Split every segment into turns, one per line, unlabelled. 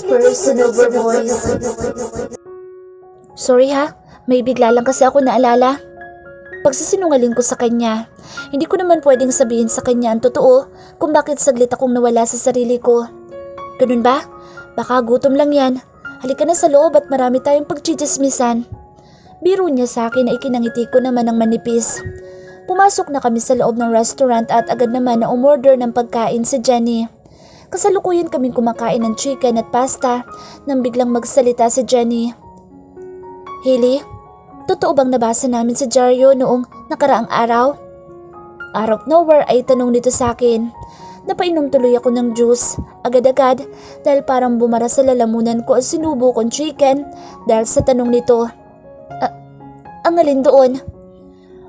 person over voice.
Sorry ha, may bigla lang kasi ako naalala. Pagsisinungaling ko sa kanya, hindi ko naman pwedeng sabihin sa kanya ang totoo kung bakit saglit akong nawala sa sarili ko. Ganun ba? Baka gutom lang yan. Halika na sa loob at marami tayong pagchichismisan. Biro niya sa akin na ikinangiti ko naman ng manipis. Pumasok na kami sa loob ng restaurant at agad naman na umorder ng pagkain si Jenny. Kasalukuyan kaming kumakain ng chicken at pasta nang biglang magsalita si Jenny. Hailey, totoo bang nabasa namin si Jaryo noong nakaraang araw? Out of nowhere ay tanong nito sa akin. Napainom tuloy ako ng juice, agad-agad dahil parang bumara sa lalamunan ko ang sinubo kong chicken dahil sa tanong nito. Ang alin doon?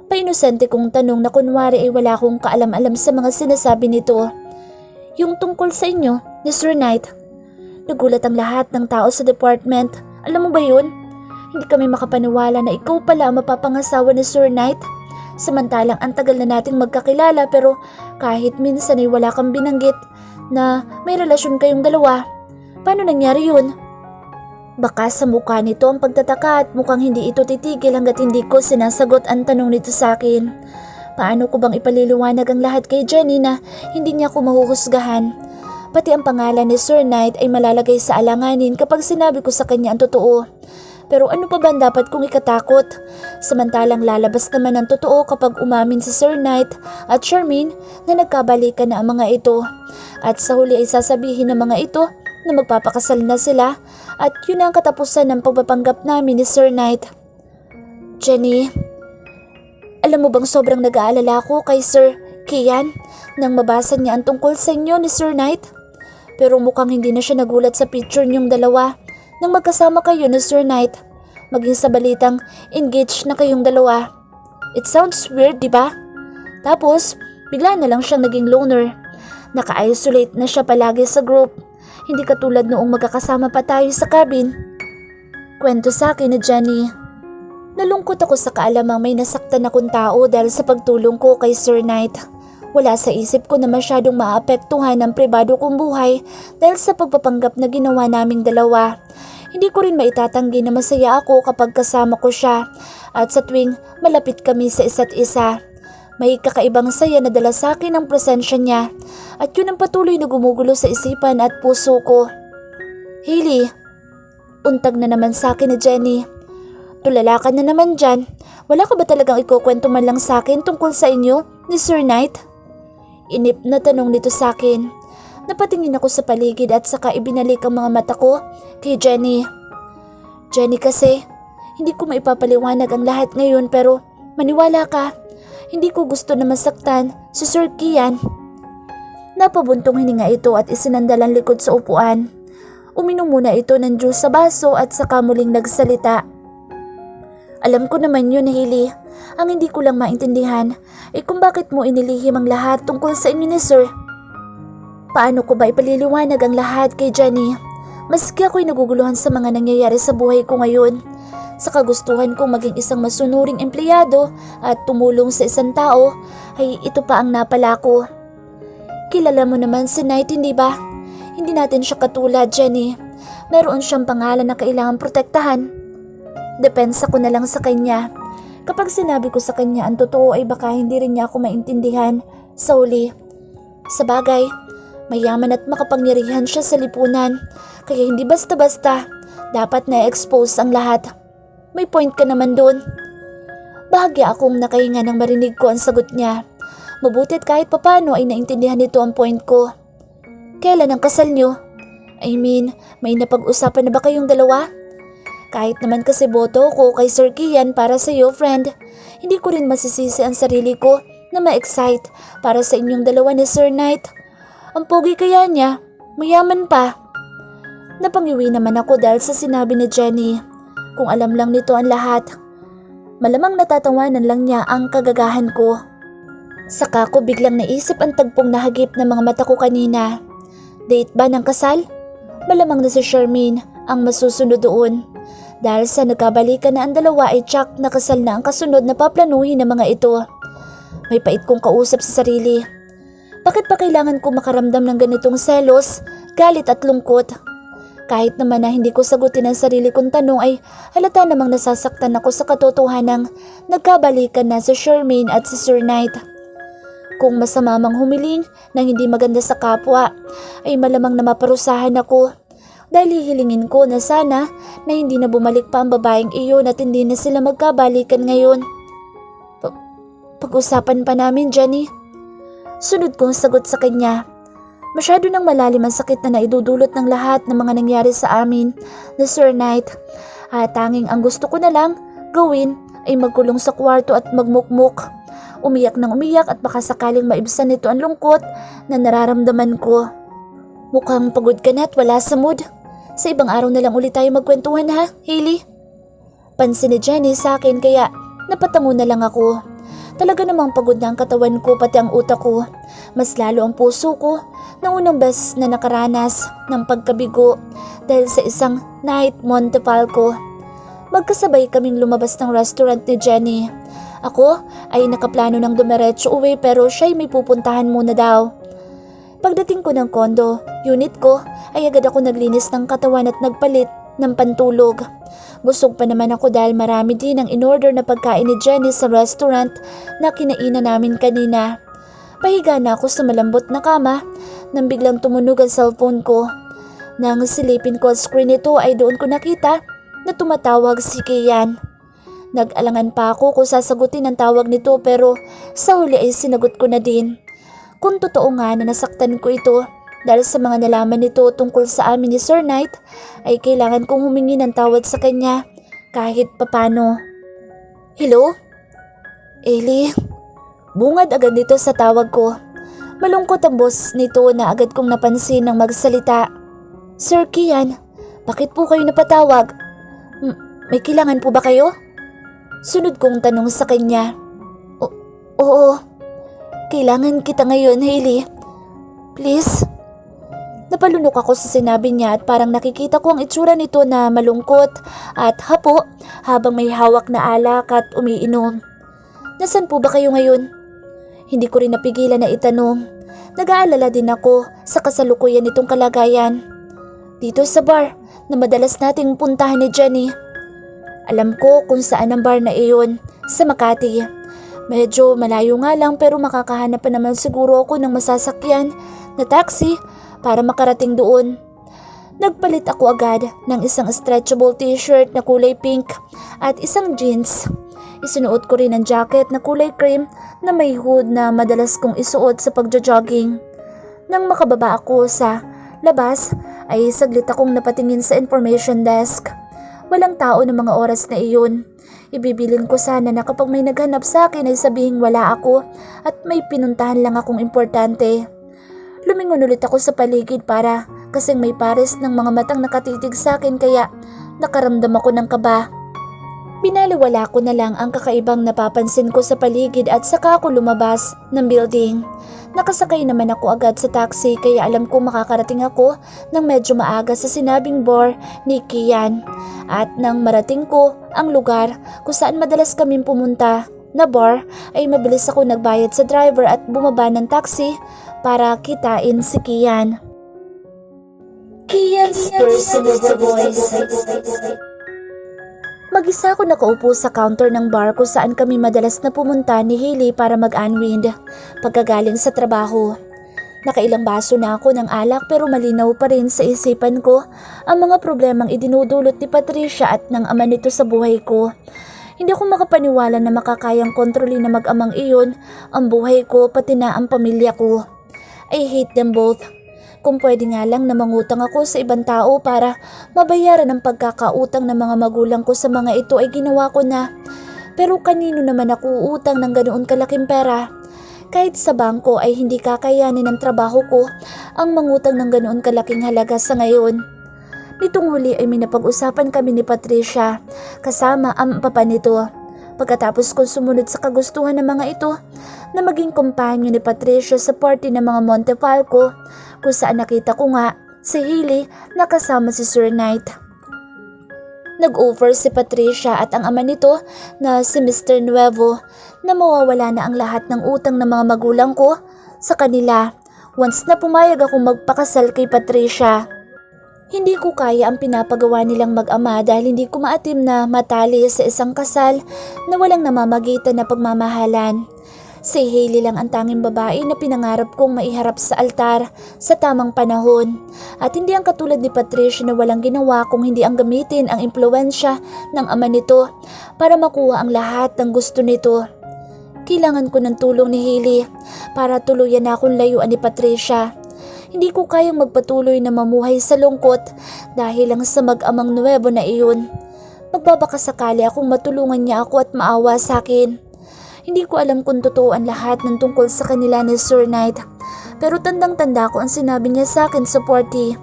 Painosente kong tanong na kunwari ay wala akong kaalam-alam sa mga sinasabi nito. Yung tungkol sa inyo, ni Sir Knight. Nagulat ang lahat ng tao sa department. Alam mo ba yun? Hindi kami makapaniwala na ikaw pala ang mapapangasawa ni Sir Knight. Samantalang ang tagal na nating magkakilala pero kahit minsan ay wala kang binanggit na may relasyon kayong dalawa. Paano nangyari yun? Baka sa mukha nito ang pagtataka at mukhang hindi ito titigil hanggat hindi ko sinasagot ang tanong nito sa akin. Paano ko bang ipaliliwanag ang lahat kay Jenny na hindi niya ako mahuhusgahan? Pati ang pangalan ni Sir Knight ay malalagay sa alanganin kapag sinabi ko sa kanya ang totoo. Pero ano pa ba dapat kong ikatakot? Samantalang lalabas naman ang totoo kapag umamin si Sir Knight at Charmaine na nagkabalikan na ang mga ito. At sa huli ay sasabihin ng mga ito na magpapakasal na sila at yun ang katapusan ng pagpapanggap namin ni Sir Knight. Jenny, alam mo bang sobrang nag-aalala ko kay Sir Kian nang mabasa niya ang tungkol sa inyo ni Sir Knight? Pero mukhang hindi na siya nagulat sa picture niyong dalawa nang magkasama kayo ni Sir Knight, maging sa balitang engaged na kayong dalawa. It sounds weird, di ba? Tapos, bigla na lang siyang naging loner. Naka-isolate na siya palagi sa group. Hindi katulad noong magkakasama pa tayo sa cabin. Kwento sa akin ni Jenny. Nalungkot ako sa kaalamang may nasaktan akong tao dahil sa pagtulong ko kay Sir Knight. Wala sa isip ko na masyadong maapektuhan ang pribado kong buhay dahil sa pagpapanggap na ginawa naming dalawa. Hindi ko rin maitatanggi na masaya ako kapag kasama ko siya at sa tuwing malapit kami sa isa't isa. May kakaibang saya na dala sa akin ang presensya niya at yun ang patuloy na gumugulo sa isipan at puso ko. Hailey, untag na naman sa akin ni Jenny. Tulala ka na naman dyan. Wala ka ba talagang ikukwento man lang sa akin tungkol sa inyo ni Sir Knight? Inip na tanong nito sa akin. Napatingin ako sa paligid at saka ibinalik ang mga mata ko kay Jenny. Jenny kasi, hindi ko maipapaliwanag ang lahat ngayon pero maniwala ka. Hindi ko gusto na masaktan si Sir Kian. Napabuntong hininga ito at isinandal ang likod sa upuan. Uminom muna ito ng juice sa baso at saka muling nagsalita. Alam ko naman yun, Hailey. Ang hindi ko lang maintindihan ay kung bakit mo inilihim ang lahat tungkol sa inyo ni Sir. Paano ko ba ipaliliwanag ang lahat kay Jenny? Maski ako'y naguguluhan sa mga nangyayari sa buhay ko ngayon. Sa kagustuhan kong maging isang masunuring empleyado at tumulong sa isang tao, ay ito pa ang napala ko. Kilala mo naman si Knight, hindi ba? Hindi natin siya katulad, Jenny. Meron siyang pangalan na kailangan protektahan. Depensa ko na lang sa kanya. Kapag sinabi ko sa kanya ang totoo ay baka hindi rin niya ako maintindihan sa huli. Sa bagay, mayaman at makapangyarihan siya sa lipunan, kaya hindi basta-basta dapat na-expose ang lahat. May point ka naman doon. Bahagya akong nakahinga nang marinig ko ang sagot niya. Mabutit kahit papano ay naintindihan nito ang point ko. Kailan ang kasal niyo? I mean, may napag-usapan na ba kayong dalawa? Kahit naman kasi boto ko kay Sir Kian para sa iyo, friend, hindi ko rin masisisi ang sarili ko na ma-excite para sa inyong dalawa ni Sir Knight. Ang pogi kaya niya, mayaman pa. Napangiwi naman ako dahil sa sinabi ni Jenny. Kung alam lang nito ang lahat, malamang natatawanan lang niya ang kagagahan ko. Saka ko biglang naisip ang tagpong nahagip ng mga mata ko kanina. Date ba ng kasal? Malamang na si Charmaine ang masusunod doon. Dahil sa nagkabalikan na ang dalawa ay tsak na kasal na ang kasunod na paplanuhin ng mga ito. May pait kong kausap sa sarili. Bakit pa kailangan ko makaramdam ng ganitong selos, galit at lungkot? Kahit naman na hindi ko sagutin ang sarili kong tanong ay halata namang nasasaktan ako sa katotohanang nagkabalikan na si Shermaine at si Sir Knight. Kung masama mang humiling ng hindi maganda sa kapwa ay malamang na maparusahan ako dahil hihilingin ko na sana na hindi na bumalik pa ang babaeng iyon at hindi na sila magkabalikan ngayon. Pag-usapan pa namin, Jenny. Sunod kong sagot sa kanya. Masyado nang malalim ang sakit na naidudulot ng lahat ng mga nangyari sa amin na Sir Knight. At tanging ang gusto ko na lang gawin ay magkulong sa kwarto at magmukmuk. Umiyak ng umiyak at baka sakaling maibsan nito ang lungkot na nararamdaman ko. Mukhang pagod ka na at wala sa mood. Sa ibang araw na lang ulit tayo magkwentuhan ha, Hailey? Pansin ni Jenny sa akin kaya napatango na lang ako. Talaga namang pagod na ang katawan ko pati ang utak ko. Mas lalo ang puso ko na unang beses na nakaranas ng pagkabigo dahil sa isang night Montefalco. Magkasabay kaming lumabas ng restaurant ni Jenny. Ako ay nakaplano ng dumiretso uwi pero siya'y may pupuntahan muna daw. Pagdating ko ng kondo, unit ko, ay agad ako naglinis ng katawan at nagpalit ng pantulog. Busog pa naman ako dahil marami din ang in-order na pagkain ni Jenny sa restaurant na kinainan namin kanina. Pahiga na ako sa malambot na kama nang biglang tumunog ang cellphone ko. Nang silipin ko ang screen nito ay doon ko nakita na tumatawag si Kian. Nag-alangan pa ako kung sasagutin ang tawag nito pero sa huli ay sinagot ko na din. Kung totoo nga na nasaktan ko ito dahil sa mga nalaman nito tungkol sa amin ni Sir Knight, ay kailangan kong humingi ng tawad sa kanya kahit papano. Hello? Ellie? Bungad agad nito sa tawag ko. Malungkot ang boss nito na agad kong napansin nang magsalita. Sir Kian, bakit po kayo napatawag? May kailangan po ba kayo? Sunod kong tanong sa kanya. Oo. Kailangan kita ngayon, Hailey. Please? Napalunok ako sa sinabi niya at parang nakikita ko ang itsura nito na malungkot at hapo habang may hawak na alak at umiinom. Nasaan po ba kayo ngayon? Hindi ko rin napigilan na itanong. Nag-aalala din ako sa kasalukuyan nitong kalagayan. Dito sa bar na madalas nating puntahan ni Jenny. Alam ko kung saan ang bar na iyon, sa Makati. Medyo malayo nga lang pero makakahanap pa naman siguro ako ng masasakyan na taxi para makarating doon. Nagpalit ako agad ng isang stretchable t-shirt na kulay pink at isang jeans. Isinuot ko rin ang jacket na kulay cream na may hood na madalas kong isuot sa pagjo-jogging. Nang makababa ako sa labas ay saglit akong napatingin sa information desk. Walang tao ng mga oras na iyon. Ibibilin ko sana na kapag may naghanap sa akin ay sabihing wala ako at may pinuntahan lang akong importante. Lumingon ulit ako sa paligid para kasing may pares ng mga matang nakatitig sa akin kaya nakaramdam ako ng kaba. Binaliwala ko na lang ang kakaibang napapansin ko sa paligid at saka ako lumabas ng building. Nakasakay naman ako agad sa taxi kaya alam ko makakarating ako ng medyo maaga sa sinabing bar ni Kian. At nang marating ko ang lugar kung saan madalas kaming pumunta na bar ay mabilis ako nagbayad sa driver at bumaba ng taxi para kitain si Kian. Kian's personal voice. Mag-isa ako nakaupo sa counter ng bar kung saan kami madalas na pumunta ni Hailey para mag-unwind pagkagaling sa trabaho. Nakailang baso na ako ng alak pero malinaw pa rin sa isipan ko ang mga problemang idinudulot ni Patricia at ng ama nito sa buhay ko. Hindi ako makapaniwala na makakayang kontrolin na mag-amang iyon ang buhay ko pati na ang pamilya ko. I hate them both. Kung pwede nga lang na mangutang ako sa ibang tao para mabayaran ang pagkakautang ng mga magulang ko sa mga ito ay ginawa ko na. Pero kanino naman ako uutang ng ganoon kalaking pera? Kahit sa bangko ay hindi kakayanin ng trabaho ko ang mangutang ng ganoon kalaking halaga sa ngayon. Nitong huli ay may napag-usapan kami ni Patricia kasama ang papa nito. Pagkatapos kong sumunod sa kagustuhan ng mga ito na maging kumpanyo ni Patricia sa party ng mga Montefalco kung saan nakita ko nga si Hailey na kasama si Sir Knight. Nag-offer si Patricia at ang ama nito na si Mr. Nuevo na mawawala na ang lahat ng utang ng mga magulang ko sa kanila once na pumayag akong magpakasal kay Patricia. Hindi ko kaya ang pinapagawa nilang mag-ama dahil hindi ko maatim na matali sa isang kasal na walang namamagitan na pagmamahalan. Si Hailey lang ang tanging babae na pinangarap kong maiharap sa altar sa tamang panahon. At hindi ang katulad ni Patricia na walang ginawa kung hindi ang gamitin ang impluwensya ng ama nito para makuha ang lahat ng gusto nito. Kailangan ko ng tulong ni Hailey para tuluyan na akong layuan ni Patricia. Hindi ko kayang magpatuloy na mamuhay sa lungkot dahil lang sa mag-amang nuwebo na iyon. Magbabakasakali akong matulungan niya ako at maawa sa akin. Hindi ko alam kung totoo ang lahat ng tungkol sa kanila ni Sir Knight. Pero tandang-tanda ko ang sinabi niya sa akin sa party.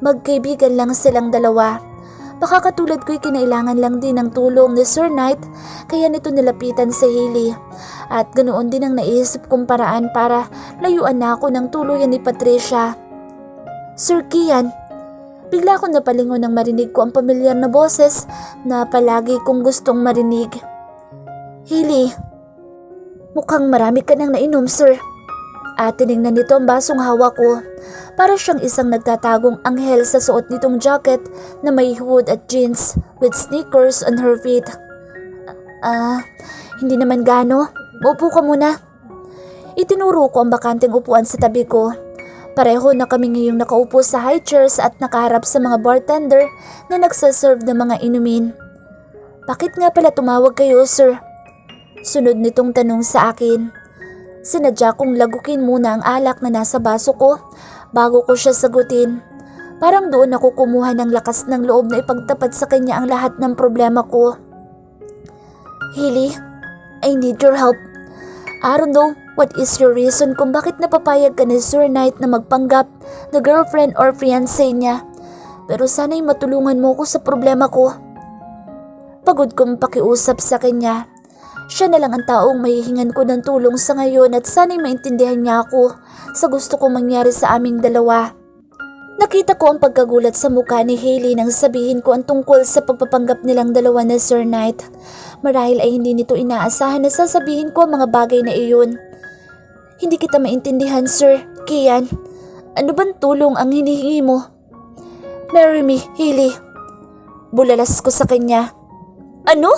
Magkaibigan lang silang dalawa. Baka katulad ko'y kinailangan lang din ng tulong ni Sir Knight kaya nito nilapitan si Hailey. At ganoon din ang naisip kong paraan para layuan na ako ng tuluyan ni Patricia. Sir Kian, bigla akong napalingon nang marinig ko ang pamilyar na boses na palagi kong gustong marinig. Hailey, mukhang marami ka nang nainom, sir. At tinignan nito ang basong hawak ko. Para siyang isang nagtatagong anghel sa suot nitong jacket na may hood at jeans with sneakers on her feet. Hindi naman gano. Upo ka muna. Itinuro ko ang bakanteng upuan sa tabi ko. Pareho na kami ngayong nakaupo sa high chairs at nakaharap sa mga bartender na nagsaserve ng mga inumin. Bakit nga pala tumawag kayo, sir? Sunod nitong tanong sa akin. Sinadya kong lagukin muna ang alak na nasa baso ko bago ko siya sagutin. Parang doon ako kumuha ng lakas ng loob na ipagtapat sa kanya ang lahat ng problema ko. Hailey, I need your help. I don't know what is your reason kung bakit napapayag ka ni Sir Knight na magpanggap na girlfriend or fiancé niya. Pero sana'y matulungan mo ko sa problema ko. Pagod kong pakiusap sa kanya. Siya na lang ang taong mahihingan ko ng tulong sa ngayon at sana'y maintindihan niya ako sa gusto kong mangyari sa aming dalawa. Nakita ko ang pagkagulat sa mukha ni Hailey nang sabihin ko ang tungkol sa pagpapanggap nilang dalawa na Sir Knight. Marahil ay hindi nito inaasahan na sasabihin ko ang mga bagay na iyon. Hindi kita maintindihan, Sir Kian. Ano bang tulong ang hinihingi mo? Marry me, Hailey. Bulalas ko sa kanya. Ano?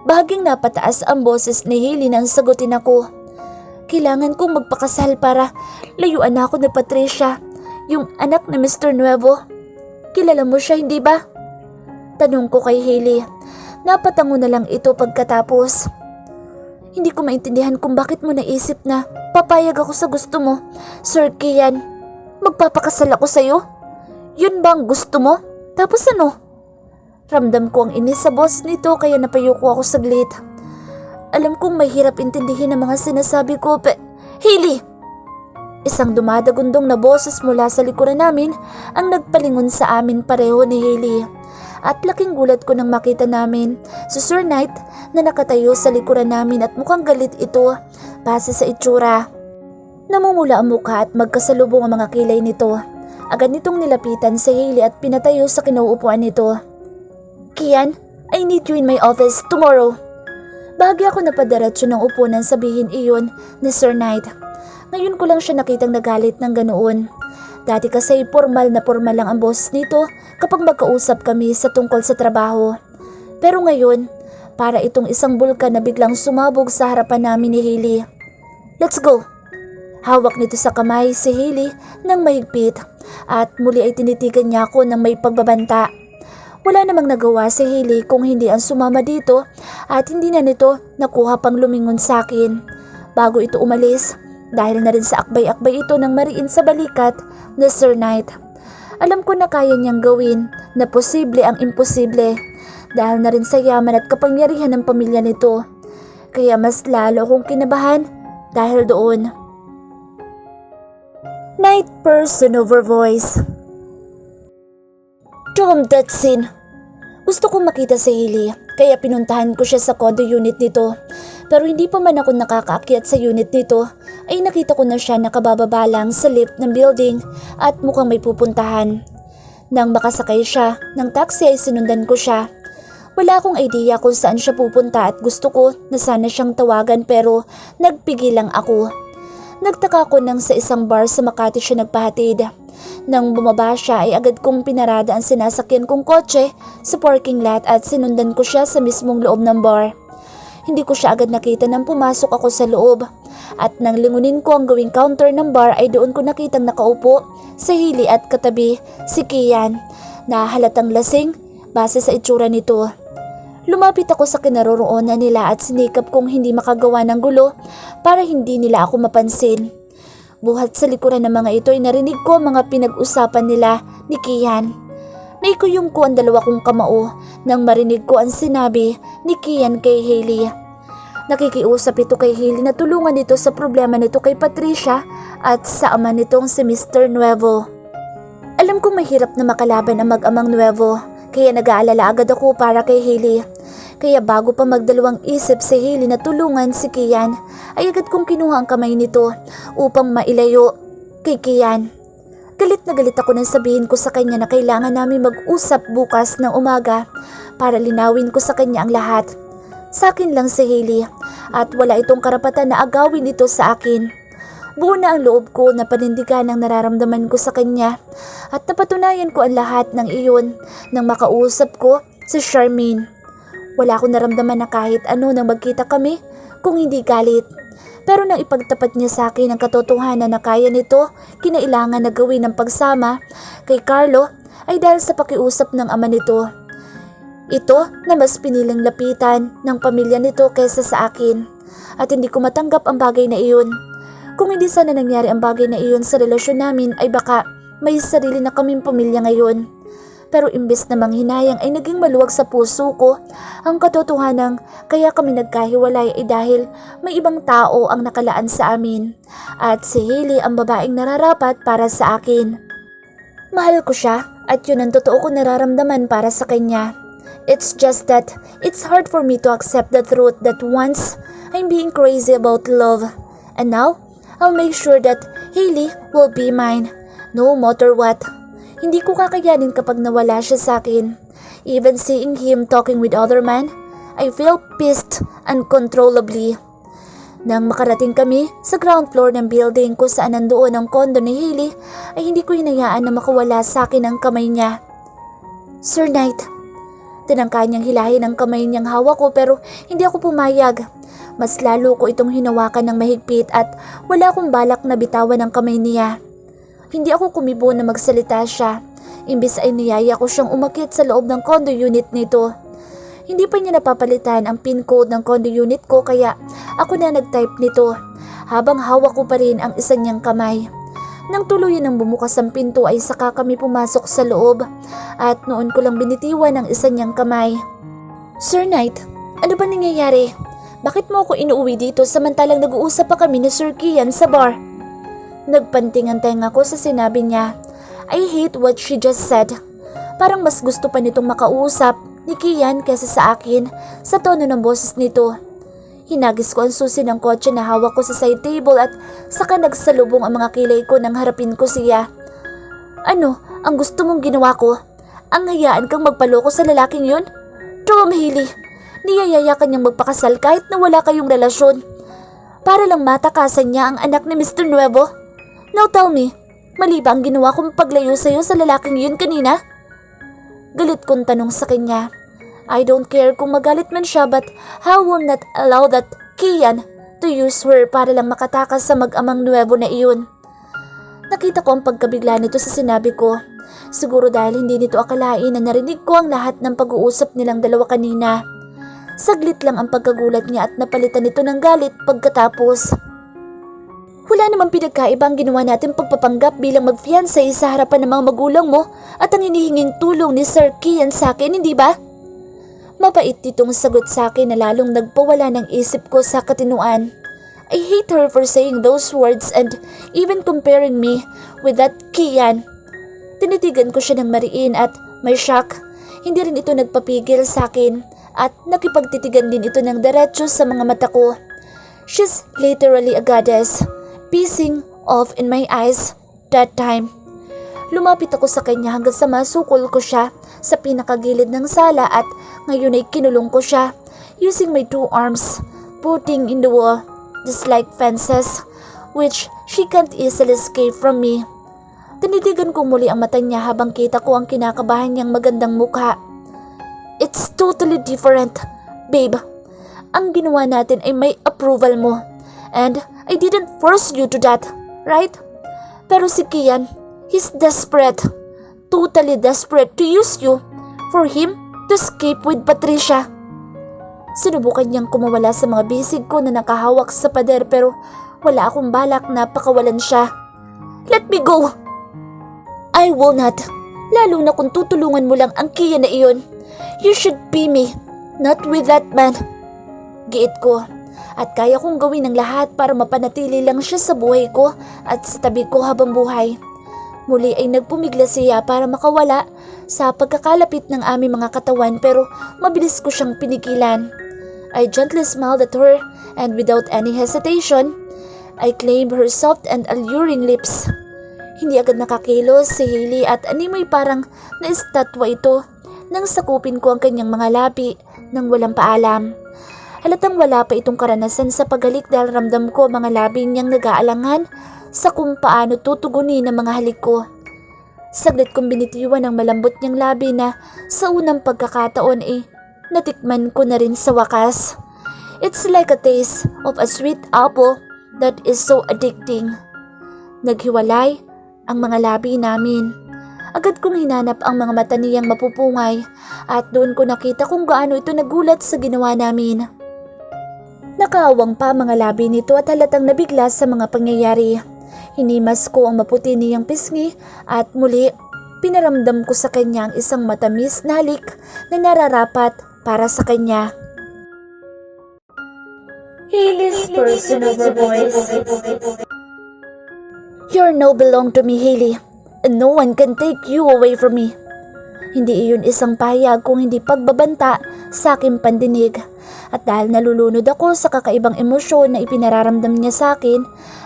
Bahaging napataas ang boses ni Hailey nang sagutin ako. Kailangan kong magpakasal para layuan ako ni Patricia, yung anak ni Mr. Nuevo. Kilala mo siya, hindi ba? Tanong ko kay Hailey. Napatango na lang ito pagkatapos. Hindi ko maintindihan kung bakit mo naisip na papayag ako sa gusto mo, Sir Kian. Magpapakasal ako sa'yo? Yun ba ang gusto mo? Tapos ano? Ramdam ko ang inis sa boss nito kaya napayuko ako saglit. Alam kong mahirap intindihin ang mga sinasabi ko, Hailey! Isang dumadagundong na boses mula sa likuran namin ang nagpalingon sa amin pareho ni Hailey. At laking gulat ko nang makita namin si Sir Knight na nakatayo sa likuran namin at mukhang galit ito base sa itsura. Namumula ang mukha at magkasalubong ang mga kilay nito. Agad nitong nilapitan si Hailey at pinatayo sa kinauupuan nito. Kian, I need you in my office tomorrow. Bahagi ako napadiretso ng upuan sabihin iyon ni Sir Knight. Ngayon ko lang siya nakitang nagalit ng ganoon. Dati kasi formal lang ang boss nito kapag magkausap kami sa tungkol sa trabaho. Pero ngayon, para itong isang bulkan na biglang sumabog sa harapan namin ni Hailey. Let's go! Hawak nito sa kamay si Hailey ng mahigpit at muli ay tinitigan niya ako ng may pagbabanta. Wala namang nagawa si Hailey kung hindi ang sumama dito at hindi na nito nakuha pang lumingon sa akin. Bago ito umalis, dahil na rin sa akbay-akbay ito ng mariin sa balikat na Sir Knight. Alam ko na kaya niyang gawin na posible ang imposible dahil na rin sa yaman at kapangyarihan ng pamilya nito. Kaya mas lalo akong kinabahan dahil doon. Night person over voice. From that scene, gusto kong makita si Hailey kaya pinuntahan ko siya sa condo unit nito. Pero hindi pa man ako nakakaakyat sa unit nito ay nakita ko na siya nakabababa lang sa lift ng building at mukhang may pupuntahan. Nang makasakay siya ng taxi ay sinundan ko siya. Wala akong idea kung saan siya pupunta at gusto ko na sana siyang tawagan pero nagpigil lang ako. Nagtaka ko nang sa isang bar sa Makati siya nagpahatid Nang bumaba siya ay agad kong pinarada ang sinasakyan kong kotse sa parking lot at sinundan ko siya sa mismong loob ng bar. Hindi ko siya agad nakita nang pumasok ako sa loob. At nang lingunin ko ang gawing counter ng bar ay doon ko nakitang nakaupo sa hili at katabi si Kian na halatang lasing base sa itsura nito. Lumapit ako sa kinaroroonan nila at sinikap kong hindi makagawa ng gulo para hindi nila ako mapansin. Buhat sa likuran ng mga ito ay narinig ko ang mga pinag-usapan nila ni Kian. Naikuyong ko ang dalawa kong kamao nang marinig ko ang sinabi ni Kian kay Hailey. Nakikiusap ito kay Hailey na tulungan ito sa problema nito kay Patricia at sa ama nitong si Mr. Nuevo. Alam kong mahirap na makalaban ang mag-amang Nuevo, kaya nag-aalala agad ako para kay Hailey. Kaya bago pa magdalawang isip si Hailey na tulungan si Kian, ay agad kong kinuha ang kamay nito upang mailayo kay Kian. Galit na galit ako nang sabihin ko sa kanya na kailangan namin mag-usap bukas ng umaga para linawin ko sa kanya ang lahat. Sa akin lang si Hailey at wala itong karapatan na agawin ito sa akin. Buo na ang loob ko na panindigan ang nararamdaman ko sa kanya at napatunayan ko ang lahat ng iyon nang makausap ko si Charmaine. Wala akong naramdaman na kahit ano nang magkita kami kung hindi galit. Pero nang ipagtapat niya sa akin ang katotohanan na kaya nito, kinailangan na gawin ng pagsama kay Carlo ay dahil sa pakiusap ng ama nito. Ito na mas piniling lapitan ng pamilya nito kaysa sa akin at hindi ko matanggap ang bagay na iyon. Kung hindi sana nangyari ang bagay na iyon sa relasyon namin ay baka may sarili na kaming pamilya ngayon. Pero imbes na manghinayang ay naging maluwag sa puso ko ang katotohanan kaya kami nagkahiwalay ay dahil may ibang tao ang nakalaan sa amin at si Hailey ang babaeng nararapat para sa akin. Mahal ko siya at yun ang totoo ko nararamdaman para sa kanya. It's just that it's hard for me to accept the truth that once I'm being crazy about love and now I'll make sure that Hailey will be mine no matter what. Hindi ko kakayanin kapag nawala siya sa akin. Even seeing him talking with other men, I feel pissed uncontrollably. Nang makarating kami sa ground floor ng building kung saan nandoon ang kondo ni Hailey, ay hindi ko hinayaan na makawala sa akin ang kamay niya. Sir Knight, tinangka niyang hilahin ang kamay niyang hawak ko pero hindi ako pumayag. Mas lalo ko itong hinawakan ng mahigpit at wala akong balak na bitawan ang kamay niya. Hindi ako kumibo na magsalita siya. Imbis ay niyaya ko siyang umakyat sa loob ng condo unit nito. Hindi pa niya napapalitan ang pin code ng condo unit ko kaya ako na nag-type nito habang hawak ko pa rin ang isa niyang kamay. Nang tuluyan ng bumukas ang pinto ay saka kami pumasok sa loob at noon ko lang binitiwan ang isa niyang kamay. Sir Knight, ano ba nangyayari? Bakit mo ako inuuwi dito samantalang nag-uusap pa kami ni Sir Kian sa bar? Nagpanting ang tenga ko sa sinabi niya. I hate what she just said. Parang mas gusto pa nitong makausap ni Kian kaysa sa akin sa tono ng boses nito. Hinagis ko ang susi ng kotse na hawak ko sa side table at saka nagsalubong ang mga kilay ko nang harapin ko siya. Ano ang gusto mong ginawa ko? Ang hayaan kang magpaloko sa lalaking yun? Tom Hailey, niyayaya ka niyang magpakasal kahit na wala kayong relasyon. Para lang matakasan niya ang anak ni Mr. Nuevo? Now tell me, mali ba ang ginawa kong paglayo sa'yo sa lalaking yun kanina? Galit kong tanong sa kanya. I don't care kung magalit man siya but I will not allow that Kian to use her para lang makatakas sa mag-amang Nuevo na iyon. Nakita ko ang pagkabigla nito sa sinabi ko. Siguro dahil hindi nito akalain na narinig ko ang lahat ng pag-uusap nilang dalawa kanina. Saglit lang ang pagkagulat niya at napalitan nito ng galit pagkatapos. Wala namang pinagkaiba ang ginawa natin pagpapanggap bilang mag-fiancé sa harapan ng mga magulang mo at ang hinihinging tulong ni Sir Kian sa akin, hindi ba? Mabait itong sagot sa akin na lalong nagpawala ng isip ko sa katinuan. I hate her for saying those words and even comparing me with that Kian. Tinitigan ko siya ng mariin at may shock. Hindi rin ito nagpapigil sa akin at nakipagtitigan din ito ng diretso sa mga mata ko. She's literally a goddess. Pissing off in my eyes that time. Lumapit ako sa kanya hanggang sa masukol ko siya sa pinakagilid ng sala at ngayon ay kinulong ko siya using my two arms, putting in the wall just like fences which she can't easily escape from me. Tinitigan ko muli ang mata niya habang kita ko ang kinakabahan niyang magandang mukha. It's totally different, babe. Ang ginawa natin ay may approval mo. And I didn't force you to that, right? Pero si Kian, he's desperate. Totally desperate to use you for him to escape with Patricia. Sinubukan niyang kumawala sa mga bisig ko na nakahawak sa pader pero wala akong balak na pakawalan siya. Let me go! I will not. Lalo na kung tutulungan mo lang ang Kian na iyon. You should be me, not with that man. Giit ko. At kaya kong gawin ang lahat para mapanatili lang siya sa buhay ko at sa tabi ko habang buhay. Muli ay nagpumigla siya para makawala sa pagkakalapit ng aming mga katawan pero mabilis ko siyang pinigilan. I gently smiled at her and without any hesitation, I claimed her soft and alluring lips. Hindi agad nakakilos si Hailey at animoy parang naistatwa ito nang sakupin ko ang kanyang mga labi nang walang paalam. Halatang wala pa itong karanasan sa paghalik dahil ramdam ko mga labi niyang nag-aalangan sa kung paano tutugunin ang mga halik ko. Saglit kong binitiwan ang malambot niyang labi na sa unang pagkakataon natikman ko na rin sa wakas. It's like a taste of a sweet apple that is so addicting. Naghiwalay ang mga labi namin. Agad kong hinanap ang mga mata niyang mapupungay at doon ko nakita kung gaano ito nagulat sa ginawa namin. Nakaawang pa mga labi nito at halatang nabigla sa mga pangyayari. Hinimas ko ang maputi niyang pisngi at muli pinaramdam ko sa kanya ang isang matamis na halik na nararapat para sa kanya.
Hailey's personal voice.
You now belong to me, Hailey, and no one can take you away from me. Hindi iyon isang pahayag kung hindi pagbabanta sa aking pandinig. At dahil nalulunod ako sa kakaibang emosyon na ipinararamdam niya sa akin,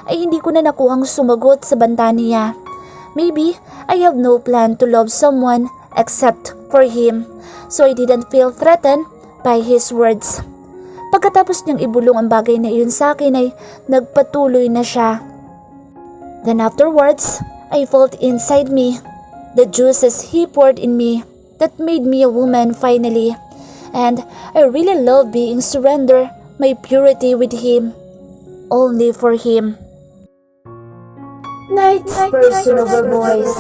ay hindi ko na nakuhang sumagot sa banta niya. Maybe I have no plan to love someone except for him, so I didn't feel threatened by his words. Pagkatapos niyang ibulong ang bagay na iyon sa akin ay nagpatuloy na siya. Then afterwards, I felt inside me the juices he poured in me that made me a woman finally. And I really love being surrender my purity with him, only for him.
Night's personal voice.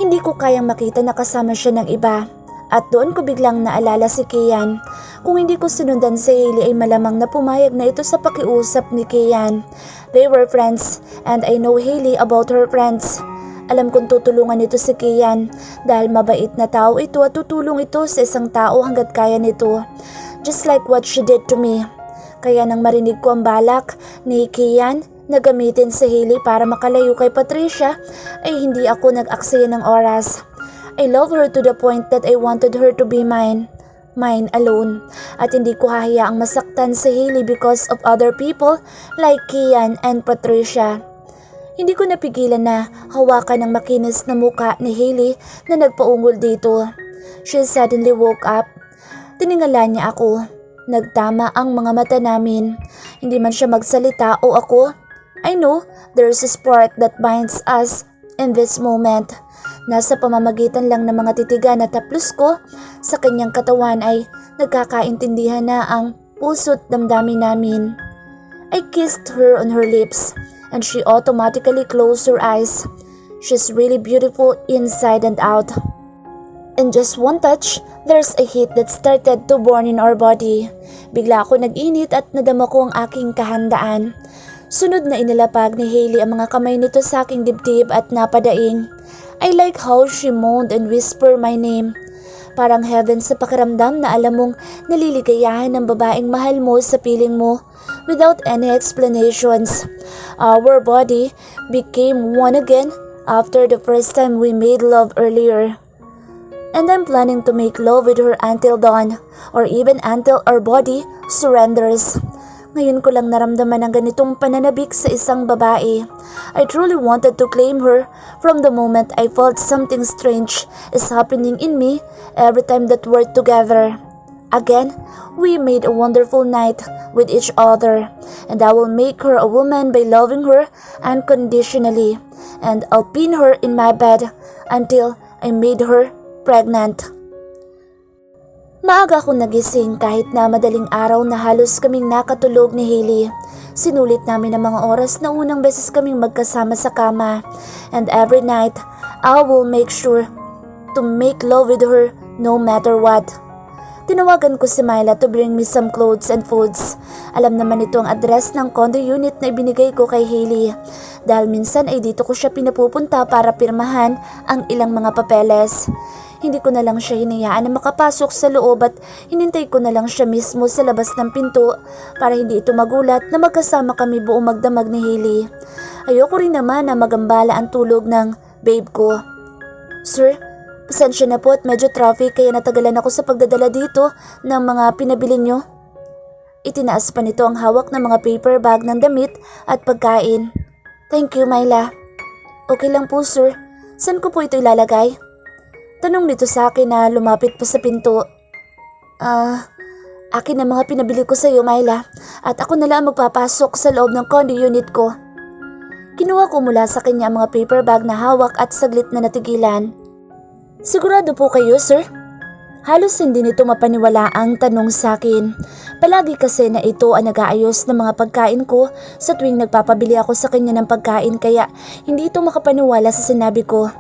Hindi ko kayang makita na kasama siya ng iba. At doon ko biglang naalala si Kian. Kung hindi ko sinundan si Hailey ay malamang na pumayag na ito sa pakiusap ni Kian. They were friends and I know Hailey about her friends. Alam kong tutulungan ito si Kian dahil mabait na tao ito at tutulong ito sa isang tao hanggat kaya nito. Just like what she did to me. Kaya nang marinig ko ang balak ni Kian na gamitin si Hailey para makalayo kay Patricia ay hindi ako nag-aksaya ng oras. I love her to the point that I wanted her to be mine alone. At hindi ko hahayaang masaktan si Hailey because of other people like Kian and Patricia. Hindi ko napigilan na hawakan ang makinis na muka ni Hailey na nagpaungol dito. She suddenly woke up. Tiningala niya ako. Nagtama ang mga mata namin. Hindi man siya magsalita o ako. I know there's a spark that binds us in this moment. Nasa pamamagitan lang ng mga titigan at taplos ko sa kanyang katawan ay nagkakaintindihan na ang puso't damdamin namin. I kissed her on her lips and she automatically closed her eyes. She's really beautiful inside and out. In just one touch, there's a heat that started to burn in our body. Bigla ako nag-init at nadama ko ang aking kahandaan. Sunod na inilapag ni Hailey ang mga kamay nito sa aking dibdib at napadaing. I like how she moaned and whispered my name. Parang heaven sa pakiramdam na alam mong naliligayahan ng babaeng mahal mo sa piling mo without any explanations. Our body became one again after the first time we made love earlier. And I'm planning to make love with her until dawn or even until our body surrenders. Ngayon ko lang naramdaman ang ganitong pananabik sa isang babae. I truly wanted to claim her from the moment I felt something strange is happening in me every time that we're together. Again, we made a wonderful night with each other, and I will make her a woman by loving her unconditionally, and I'll pin her in my bed until I made her pregnant. Maaga akong nagising kahit na madaling araw na halos kaming nakatulog ni Hailey. Sinulit namin ang mga oras na unang beses kaming magkasama sa kama, and every night, I will make sure to make love with her no matter what. Tinawagan ko si Myla to bring me some clothes and foods. Alam naman ito ang address ng condo unit na ibinigay ko kay Hailey. Dahil minsan ay dito ko siya pinapupunta para pirmahan ang ilang mga papeles. Hindi ko na lang siya hinayaan na makapasok sa loob at hinintay ko na lang siya mismo sa labas ng pinto para hindi ito magulat na magkasama kami buong magdamag ni Hailey. Ayoko rin naman na magambala ang tulog ng babe ko. Sir, pasensya na po at medyo traffic kaya natagalan ako sa pagdadala dito ng mga pinabili nyo. Itinaas pa nito ang hawak ng mga paper bag ng damit at pagkain. Thank you, Myla. Okay lang po, sir. Saan ko po ito ilalagay? Tanong nito sa akin na lumapit pa sa pinto. Akin ang mga pinabili ko sa iyo, Myla, at ako na lang magpapasok sa loob ng condo unit ko. Kinuha ko mula sa kanya ang mga paper bag na hawak at saglit na natigilan. Sigurado po kayo, sir? Halos hindi nito mapaniwala ang tanong sa akin. Palagi kasi na ito ang nag-aayos ng mga pagkain ko sa tuwing nagpapabili ako sa kanya ng pagkain kaya hindi ito makapaniwala sa sinabi ko.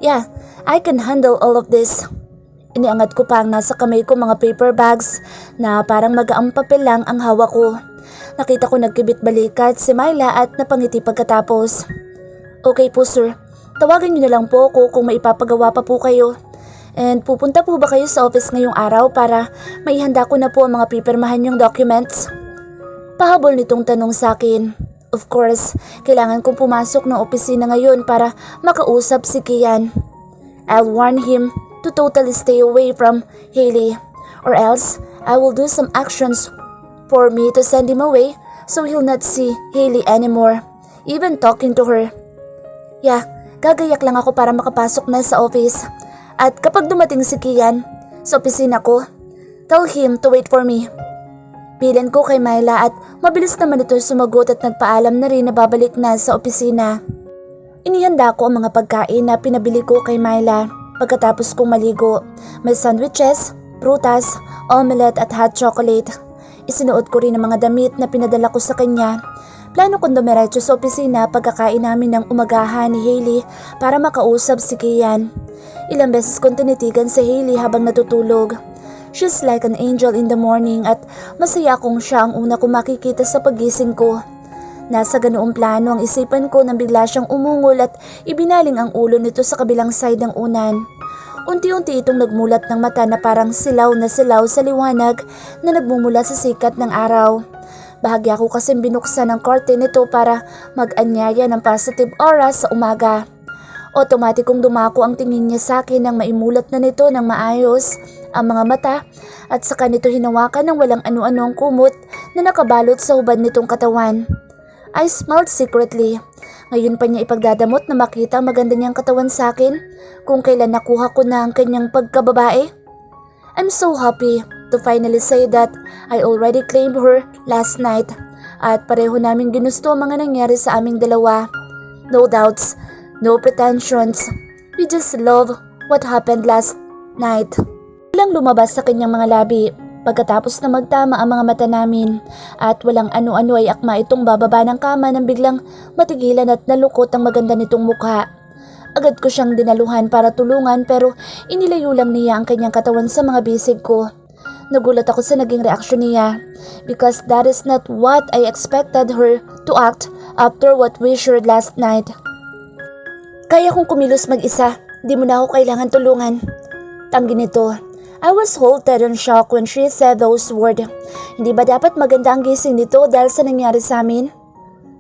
Yeah, I can handle all of this. Iniangat ko pa ang nasa kamay ko mga paper bags na parang magaang papel lang ang hawak ko. Nakita ko nagkibit balikat si Myla at napangiti pagkatapos. Okay po, sir. Tawagan niyo na lang po ako kung may ipapagawa pa po kayo. And pupunta po ba kayo sa office ngayong araw para maihanda ko na po ang mga pipirmahan yung documents? Pahabol nitong tanong sa akin. Of course, kailangan kong pumasok ng opisina ngayon para makausap si Kian. I'll warn him to totally stay away from Hailey, or else I will do some actions for me to send him away so he'll not see Hailey anymore, even talking to her. Yeah, gagayak lang ako para makapasok na sa office. At kapag dumating si Kian sa opisina ko, tell him to wait for me. Bilan ko kay Myla at mabilis naman ito sumagot at nagpaalam na rin na babalik na sa opisina. Inihanda ko ang mga pagkain na pinabili ko kay Myla pagkatapos kong maligo. May sandwiches, prutas, omelette at hot chocolate. Isinuot ko rin ang mga damit na pinadala ko sa kanya. Plano kong dumiretso sa opisina pagkakain namin ng umagahan ni Hailey para makausap si Kian. Ilang beses kong tinitigan si Hailey habang natutulog. She's like an angel in the morning at masaya akong siya ang una kong makikita sa pagising ko. Nasa ganoong plano ang isipan ko nang bigla siyang umungol at ibinaling ang ulo nito sa kabilang side ng unan. Unti-unti itong nagmulat ng mata na parang silaw sa liwanag na nagmumula sa sikat ng araw. Bahagya ko kasing binuksan ang curtain nito para mag-anyaya ng positive aura sa umaga. Otomatikong dumako ang tingin niya sa akin nang maimulat na nito ng maayos ang mga mata at saka nito hinawakan ng walang ano-anong kumot na nakabalot sa hubad nitong katawan. I smiled secretly. Ngayon pa niya ipagdadamot na makita ang maganda niyang katawan sa akin kung kailan nakuha ko na ang kanyang pagkababae. I'm so happy to finally say that I already claimed her last night at pareho namin ginusto ang mga nangyari sa aming dalawa. No doubts, no pretensions. We just love what happened last night. Walang lumabas sa kanyang mga labi pagkatapos na magtama ang mga mata namin at walang ano-ano ay akma itong bababa ng kama nang biglang matigilan at nalukot ang maganda nitong mukha. Agad ko siyang dinaluhan para tulungan pero inilayo lang niya ang kanyang katawan sa mga bisig ko. Nagulat ako sa naging reaksyon niya because that is not what I expected her to act after what we shared last night. Kaya kong kumilos mag-isa, di mo na ako kailangan tulungan. Tanggi nito. I was halted and shocked when she said those words. Hindi ba dapat maganda ang gising nito dahil sa nangyari sa amin?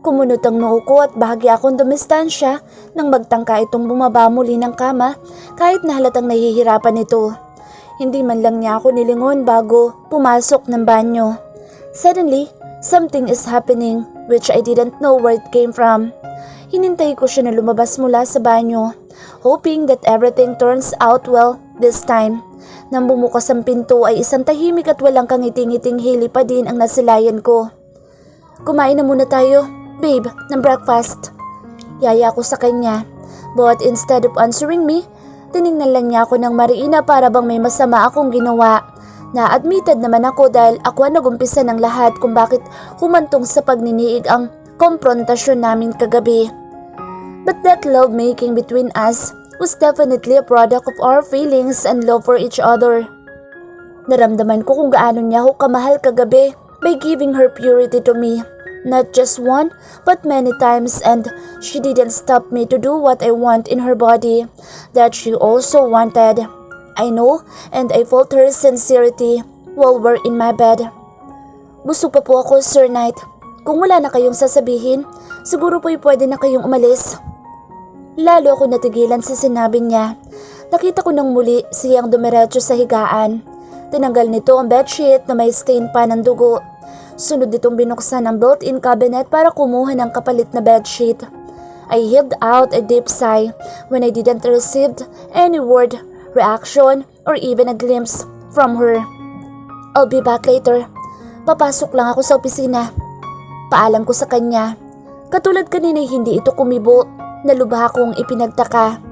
Kumunot ang noo ko at bahagya akong dumistansya nang magtangka itong bumaba muli ng kama kahit na halatang nahihirapan ito. Hindi man lang niya ako nilingon bago pumasok ng banyo. Suddenly, something is happening which I didn't know where it came from. Hinintay ko siya na lumabas mula sa banyo, hoping that everything turns out well this time. Nang bumukas ang pinto ay isang tahimik at walang kangiting-ngiting Hailey pa din ang nasilayan ko. Kumain na muna tayo, babe, ng breakfast. Yaya ko sa kanya, but instead of answering me, tiningnan lang niya ako ng mariina para bang may masama akong ginawa. Na-admitted naman ako dahil ako ang nagumpisa ng lahat kung bakit humantong sa pagniniig ang komprontasyon namin kagabi. But that love-making between us was definitely a product of our feelings and love for each other. Naramdaman ko kung gaano niya ako kamahal kagabi by giving her purity to me. Not just one, but many times, and she didn't stop me to do what I want in her body that she also wanted. I know, and I felt her sincerity while we're in my bed. Busog pa po ako, Sir Knight. Kung wala na kayong sasabihin, siguro po'y pwede na kayong umalis. Lalo ako natigilan sa sinabi niya. Nakita ko nang muli siyang dumiretso sa higaan. Tinanggal nito ang bedsheet na may stain pa ng dugo. Sunod nitong binuksan ang built-in cabinet para kumuha ng kapalit na bedsheet. I heaved out a deep sigh when I didn't receive any word, reaction, or even a glimpse from her. I'll be back later. Papasok lang ako sa opisina. Paalam ko sa kanya. Katulad kanina hindi ito kumibo. Nalubha akong ipinagtaka.